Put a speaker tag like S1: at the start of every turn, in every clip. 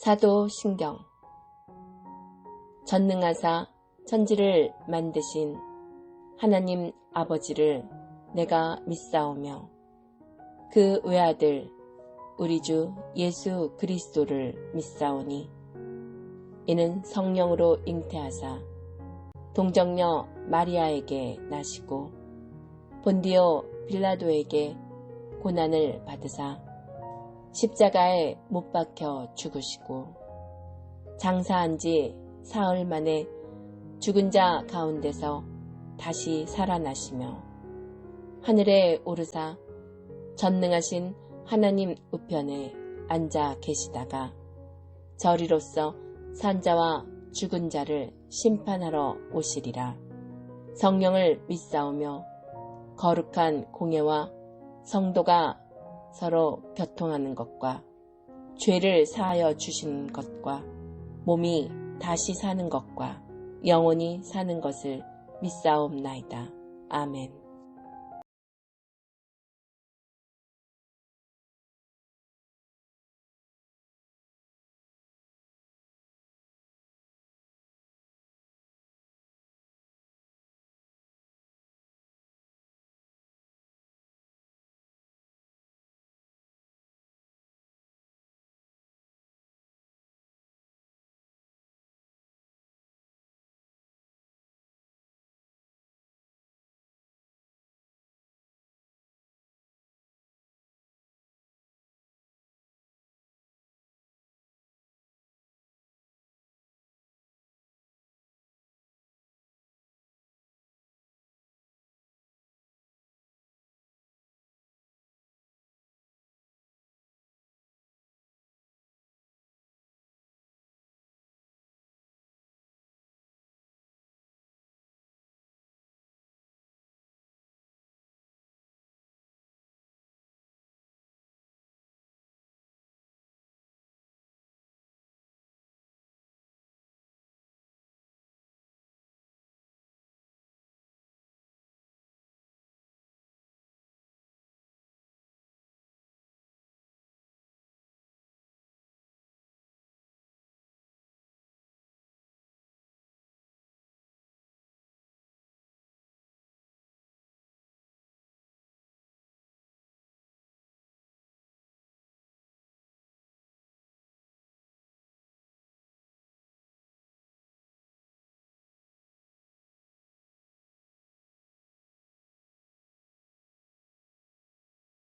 S1: 사도신경. 전능하사 천지를 만드신 하나님 아버지를 내가 믿사오며 그 외아들 우리 주 예수 그리스도를 믿사오니 이는 성령으로 잉태하사 동정녀 마리아에게 나시고 본디오 빌라도에게 고난을 받으사 십자가에 못 박혀 죽으시고 장사한 지 사흘 만에 죽은 자 가운데서 다시 살아나시며 하늘에 오르사 전능하신 하나님 우편에 앉아 계시다가 저리로서 산자와 죽은 자를 심판하러 오시리라. 성령을 믿사오며 거룩한 공예와 성도가 서로 교통하는 것과 죄를 사하여 주시는 것과 몸이 다시 사는 것과 영원히 사는 것을 믿사옵나이다. 아멘.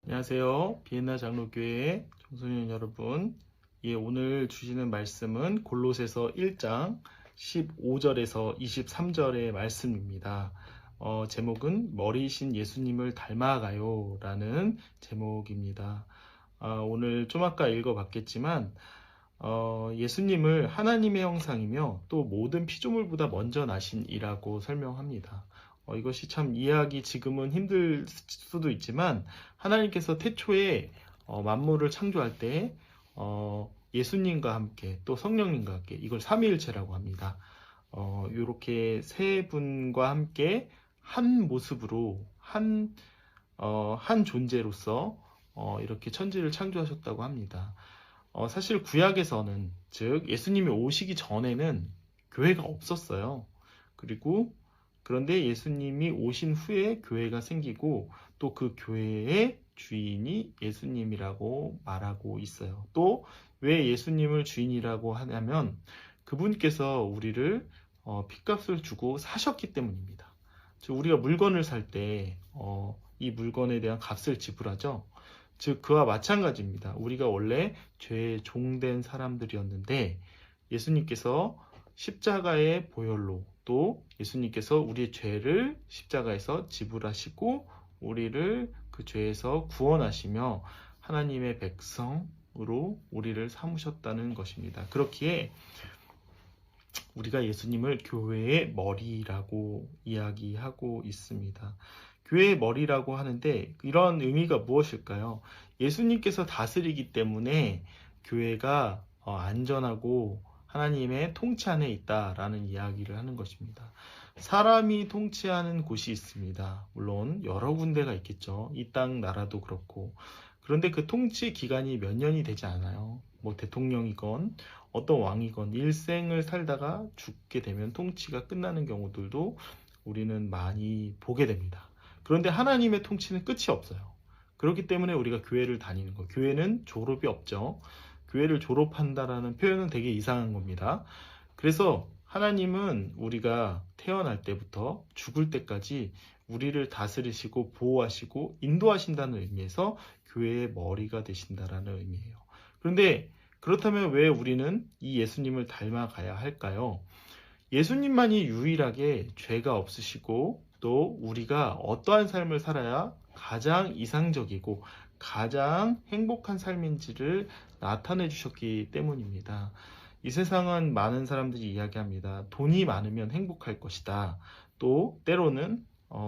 S2: 안녕하세요. 비엔나 장로교회 청소년 여러분. 오늘 주시는 말씀은 골로새서 1장 15절에서 23절의 말씀입니다. 제목은 머리이신 예수님을 닮아가요 라는 제목입니다. 오늘 좀 아까 읽어봤겠지만 예수님을 하나님의 형상이며 또 모든 피조물보다 먼저 나신 이라고 설명합니다. 이것이 참 이해하기 지금은 힘들 수도 있지만 하나님께서 태초에 만물을 창조할 때 예수님과 함께 또 성령님과 함께 이걸 삼위일체라고 합니다. 이렇게 세 분과 함께 한 모습으로 한 존재로서 이렇게 천지를 창조하셨다고 합니다. 사실 구약에서는 즉 예수님이 오시기 전에는 교회가 없었어요. 그런데 예수님이 오신 후에 교회가 생기고 또 그 교회의 주인이 예수님이라고 말하고 있어요. 또 왜 예수님을 주인이라고 하냐면 그분께서 우리를 핏값을 주고 사셨기 때문입니다. 즉 우리가 물건을 살 때 이 물건에 대한 값을 지불하죠. 즉 그와 마찬가지입니다. 우리가 원래 죄에 종된 사람들이었는데 예수님께서 십자가의 보혈로 또 예수님께서 우리의 죄를 십자가에서 지불하시고 우리를 그 죄에서 구원하시며 하나님의 백성으로 우리를 삼으셨다는 것입니다. 그렇기에 우리가 예수님을 교회의 머리라고 이야기하고 있습니다. 교회의 머리라고 하는데 이런 의미가 무엇일까요? 예수님께서 다스리기 때문에 교회가 안전하고 하나님의 통치 안에 있다라는 이야기를 하는 것입니다. 사람이 통치하는 곳이 있습니다. 물론 여러 군데가 있겠죠. 이 땅 나라도 그렇고. 그런데 그 통치 기간이 몇 년이 되지 않아요. 뭐 대통령이건 어떤 왕이건 일생을 살다가 죽게 되면 통치가 끝나는 경우들도 우리는 많이 보게 됩니다. 그런데 하나님의 통치는 끝이 없어요. 그렇기 때문에 우리가 교회를 다니는 거. 교회는 졸업이 없죠. 교회를 졸업한다라는 표현은 되게 이상한 겁니다. 그래서 하나님은 우리가 태어날 때부터 죽을 때까지 우리를 다스리시고 보호하시고 인도하신다는 의미에서 교회의 머리가 되신다라는 의미예요. 그런데 그렇다면 왜 우리는 이 예수님을 닮아가야 할까요? 예수님만이 유일하게 죄가 없으시고 또 우리가 어떠한 삶을 살아야 가장 이상적이고 가장 행복한 삶인지를 나타내 주셨기 때문입니다. 이 세상은 많은 사람들이 이야기합니다. 돈이 많으면 행복할 것이다. 또 때로는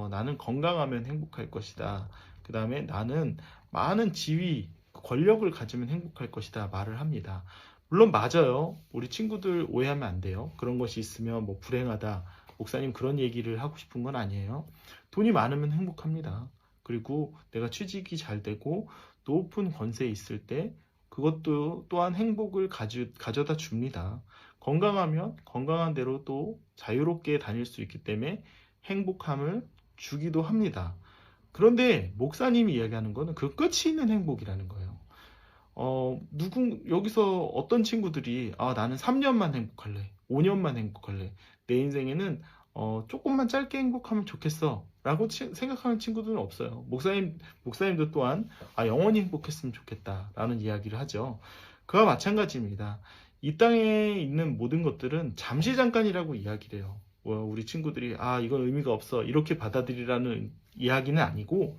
S2: 나는 건강하면 행복할 것이다. 그 다음에 나는 많은 지위, 권력을 가지면 행복할 것이다 말을 합니다. 물론 맞아요. 우리 친구들 오해하면 안 돼요. 그런 것이 있으면 뭐 불행하다. 목사님 그런 얘기를 하고 싶은 건 아니에요. 돈이 많으면 행복합니다. 그리고 내가 취직이 잘 되고 높은 권세에 있을 때 그것도 또한 행복을 가져다 줍니다. 건강하면 건강한 대로 또 자유롭게 다닐 수 있기 때문에 행복함을 주기도 합니다. 그런데 목사님이 이야기하는 거는 그 끝이 있는 행복이라는 거예요. 여기서 어떤 친구들이, 나는 3년만 행복할래. 5년만 행복할래. 내 인생에는, 조금만 짧게 행복하면 좋겠어. 라고 생각하는 친구들은 없어요. 목사님도 또한, 영원히 행복했으면 좋겠다. 라는 이야기를 하죠. 그와 마찬가지입니다. 이 땅에 있는 모든 것들은 잠시 잠깐이라고 이야기를 해요. 우리 친구들이, 이건 의미가 없어. 이렇게 받아들이라는 이야기는 아니고,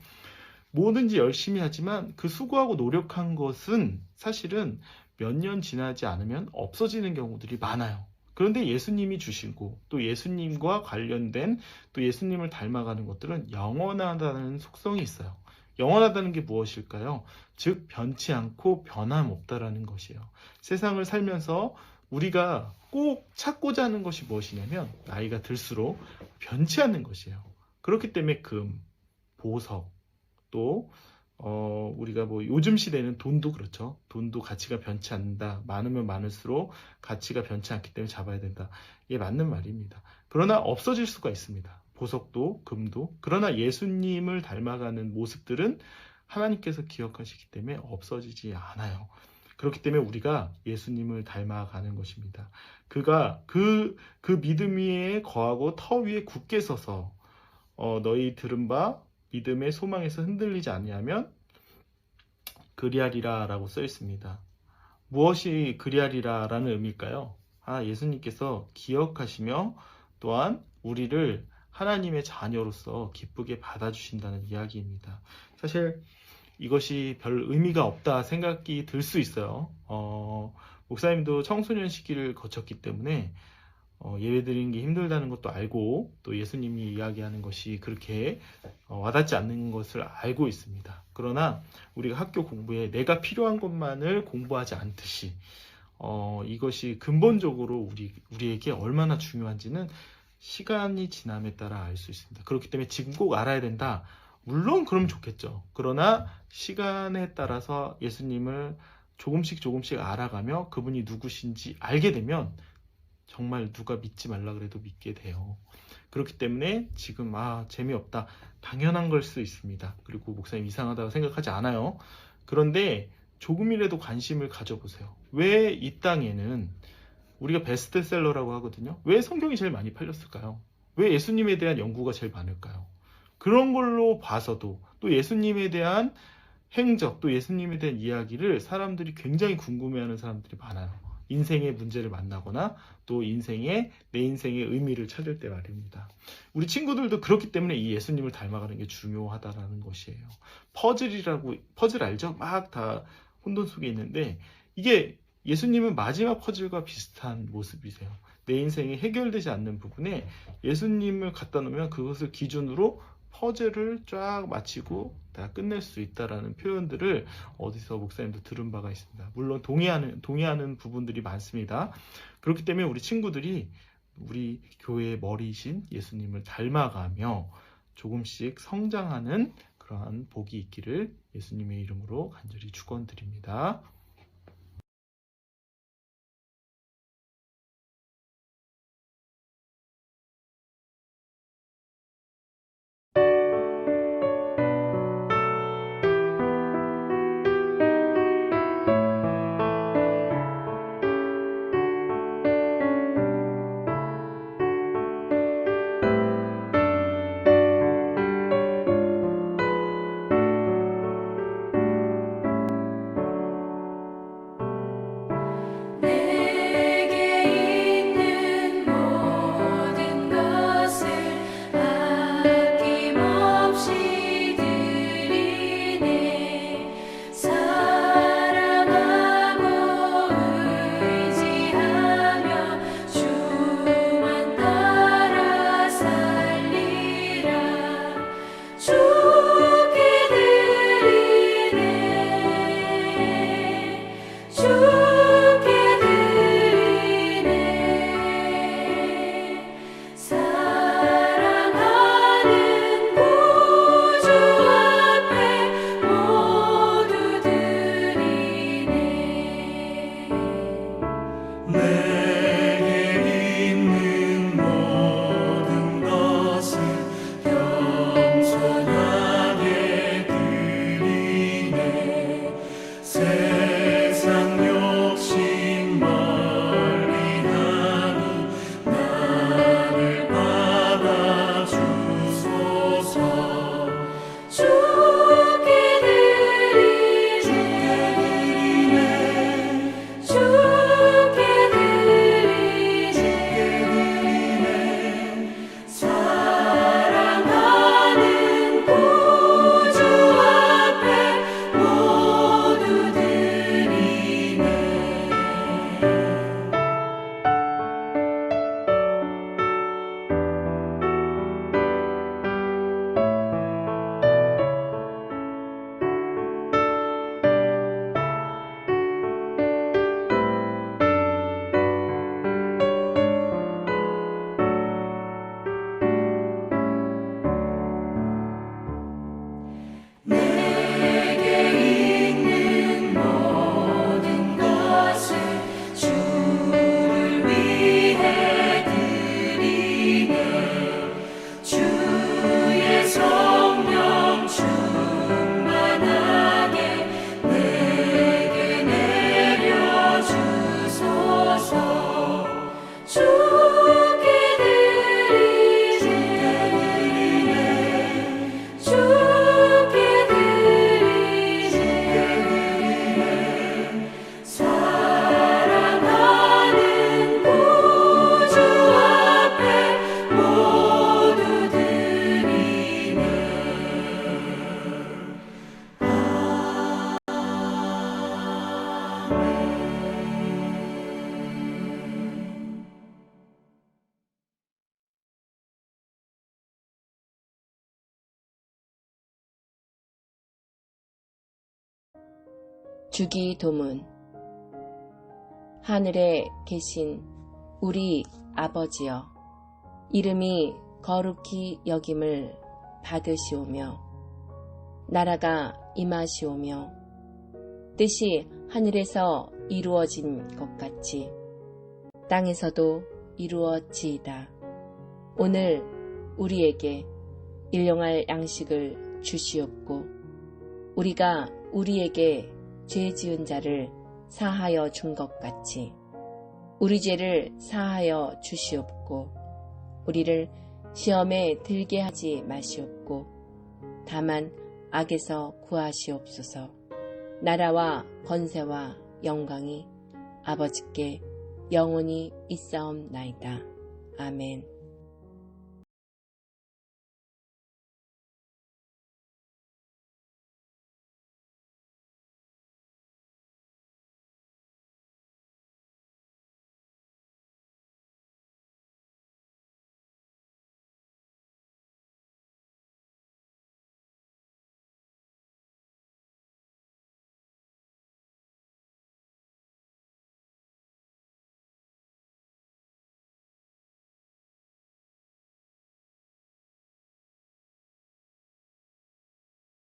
S2: 뭐든지 열심히 하지만 그 수고하고 노력한 것은 사실은 몇 년 지나지 않으면 없어지는 경우들이 많아요. 그런데 예수님이 주시고 또 예수님과 관련된 또 예수님을 닮아가는 것들은 영원하다는 속성이 있어요. 영원하다는 게 무엇일까요? 즉 변치 않고 변함없다라는 것이에요. 세상을 살면서 우리가 꼭 찾고자 하는 것이 무엇이냐면 나이가 들수록 변치 않는 것이에요. 그렇기 때문에 금, 보석, 또 우리가 뭐 요즘 시대는 돈도 그렇죠. 돈도 가치가 변치 않는다. 많으면 많을수록 가치가 변치 않기 때문에 잡아야 된다. 이게 맞는 말입니다. 그러나 없어질 수가 있습니다. 보석도 금도. 그러나 예수님을 닮아가는 모습들은 하나님께서 기억하시기 때문에 없어지지 않아요. 그렇기 때문에 우리가 예수님을 닮아가는 것입니다. 그가 그 믿음 위에 거하고 터 위에 굳게 서서 너희 들은 바 믿음의 소망에서 흔들리지 아니하면 그리하리라 라고 써 있습니다. 무엇이 그리하리라 라는 의미일까요? 예수님께서 기억하시며 또한 우리를 하나님의 자녀로서 기쁘게 받아주신다는 이야기입니다. 사실 이것이 별 의미가 없다 생각이 들 수 있어요. 목사님도 청소년 시기를 거쳤기 때문에 예배드리는 게 힘들다는 것도 알고 또 예수님이 이야기하는 것이 그렇게 와닿지 않는 것을 알고 있습니다. 그러나 우리가 학교 공부에 내가 필요한 것만을 공부하지 않듯이 이것이 근본적으로 우리에게 얼마나 중요한지는 시간이 지남에 따라 알 수 있습니다. 그렇기 때문에 지금 꼭 알아야 된다. 물론 그러면 좋겠죠. 그러나 시간에 따라서 예수님을 조금씩 알아가며 그분이 누구신지 알게 되면 정말 누가 믿지 말라 그래도 믿게 돼요. 그렇기 때문에 지금 재미없다. 당연한 걸 수 있습니다. 그리고 목사님 이상하다고 생각하지 않아요. 그런데 조금이라도 관심을 가져보세요. 왜 이 땅에는 우리가 베스트셀러라고 하거든요. 왜 성경이 제일 많이 팔렸을까요? 왜 예수님에 대한 연구가 제일 많을까요? 그런 걸로 봐서도 또 예수님에 대한 행적, 또 예수님에 대한 이야기를 사람들이 굉장히 궁금해하는 사람들이 많아요. 인생의 문제를 만나거나 또 내 인생의 의미를 찾을 때 말입니다. 우리 친구들도 그렇기 때문에 이 예수님을 닮아가는 게 중요하다라는 것이에요. 퍼즐 알죠? 막 다 혼돈 속에 있는데 이게 예수님은 마지막 퍼즐과 비슷한 모습이세요. 내 인생이 해결되지 않는 부분에 예수님을 갖다 놓으면 그것을 기준으로 퍼즐을 쫙 마치고 다 끝낼 수 있다라는 표현들을 어디서 목사님도 들은 바가 있습니다. 물론 동의하는 부분들이 많습니다. 그렇기 때문에 우리 친구들이 우리 교회의 머리이신 예수님을 닮아가며 조금씩 성장하는 그러한 복이 있기를 예수님의 이름으로 간절히 축원드립니다.
S1: 주기도문. 하늘에 계신 우리 아버지여, 이름이 거룩히 여김을 받으시오며 나라가 임하시오며 뜻이 하늘에서 이루어진 것 같이 땅에서도 이루어지이다. 오늘 우리에게 일용할 양식을 주시옵고 우리가 우리에게 죄 지은 자를 사하여 준 것 같이 우리 죄를 사하여 주시옵고 우리를 시험에 들게 하지 마시옵고 다만 악에서 구하시옵소서. 나라와 권세와 영광이 아버지께 영원히 있사옵나이다. 아멘.